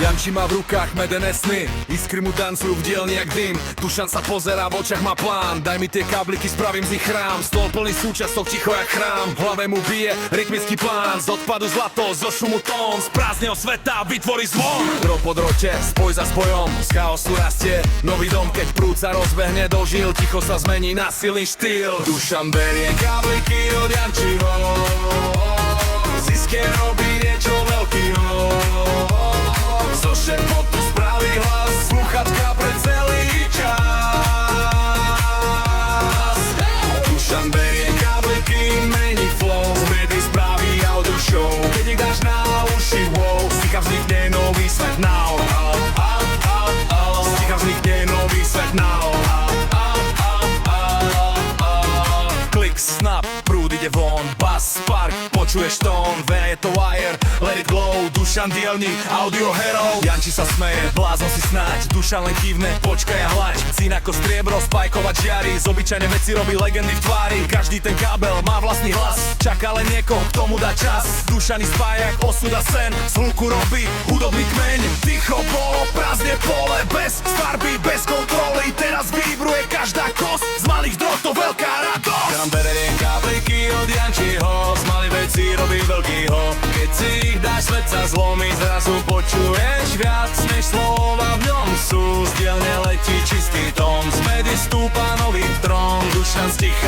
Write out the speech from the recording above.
Janči má v rukách medené sny, iskry mu tancujú v dielni jak dym. Dušan sa pozerá, v očiach má plán, daj mi tie kábliky, spravím z nich chrám. Stôl plný súčastok, ticho jak chrám, v hlave mu bije rytmický plán. Z odpadu zlato, zo šumu tón, z prázdneho sveta vytvorí zvon. Gro po drote, spoj za spojom, z chaosu rastie nový dom. Keď prúd sa rozbehne do žil, ticho sa zmení na silný štýl. Dušan berie kábliky od Jančiho, ziske robí niečo veľkýho. Zo šepotu spraví hlas, sluchatka pre celý čas. Dušan berie kábliky, mení flow, z médií spraví audio show. Keď ich dáš na uši, wow, z ticha vznikne nový svet now. Z ticha vznikne nový svet now. Klik, snap, prúd ide von, bass, spark, počuješ tón, je to wire, let it glow. Dušan dielni, audio hero. Janči sa smeje, blázon si snáď, Dušan len kývne, počkaj a hlaď. Cín ako striebro, spajkovať žiary, z obyčajne veci robí legendy v tvári. Každý ten kábel má vlastný hlas, čaká len niekoho, k tomu dá čas. Dušany spája jak osud a sen, z hluku robí hudobný kmeň. Ticho bolo, prázdne pole, bez farby, bez kontroly. Teraz vibruje každá kosť, z malých drotov veľká radosť. Kam berie kábliky od Jančiho, z malých vecí robí veľkýho. Keď si ich dáš, svet sa zlomí, zrazu počuješ viac než slova v ňom sú. Z dielne letí čistý tón, z médií stúpa nový trón. Dušan z ticha